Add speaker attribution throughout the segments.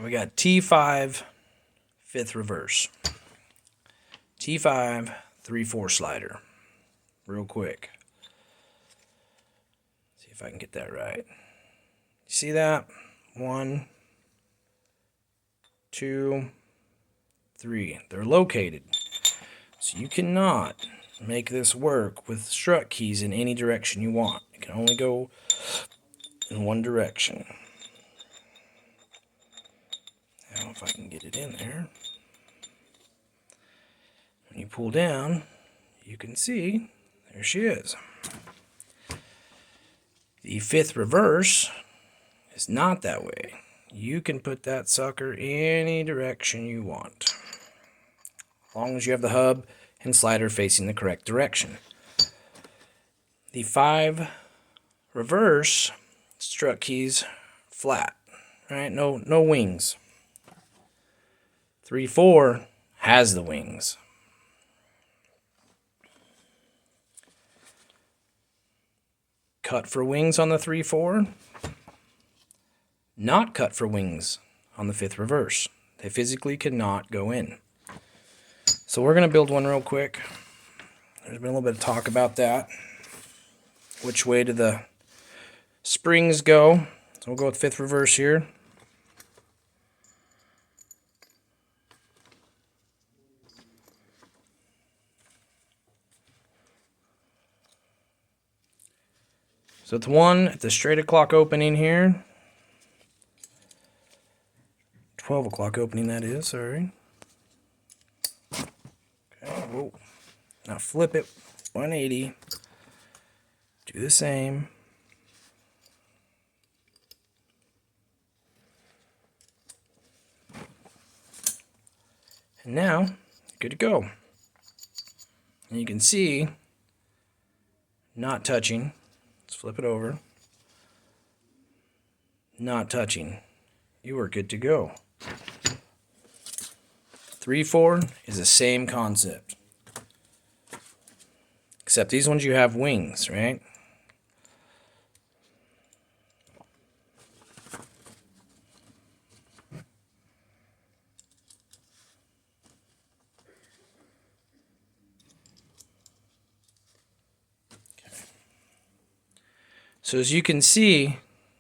Speaker 1: We got T5 fifth reverse. T5 3/4 slider. Real quick. See if I can get that right. You see that? 1, 2, 3. They're located. So you cannot make this work with strut keys in any direction you want. It can only go in one direction. Now if I can get it in there. When you pull down, you can see, there she is. The fifth reverse is not that way. You can put that sucker any direction you want, as long as you have the hub and slider facing the correct direction. The 5 reverse strut keys flat, right? No wings. 3/4 has the wings. Cut for wings on the 3/4. Not cut for wings on the fifth reverse. They physically cannot go in. So we're going to build one real quick. There's been a little bit of talk about that. Which way do the springs go? So we'll go with fifth reverse here. So it's 1 at the straight o'clock opening here. 12 o'clock opening, that is, sorry. Okay, whoa. Now flip it 180. Do the same. And now, good to go. And you can see, not touching. Let's flip it over. Not touching. You are good to go. 3/4 is the same concept. Except these ones you have wings, right? So as you can see,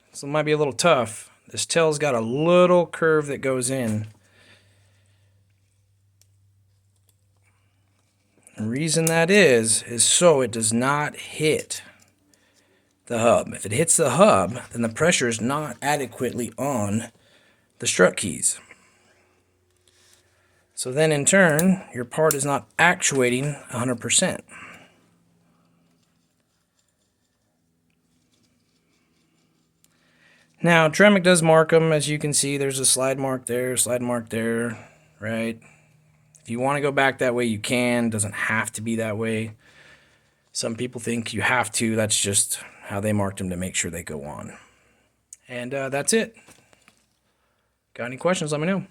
Speaker 1: this might be a little tough. This tail's got a little curve that goes in. The reason that is so it does not hit the hub. If it hits the hub, then the pressure is not adequately on the strut keys. So then in turn, your part is not actuating 100%. Now, Tremec does mark them. As you can see, there's a slide mark there, right? If you want to go back that way, you can. It doesn't have to be that way. Some people think you have to. That's just how they marked them to make sure they go on. And that's it. Got any questions, let me know.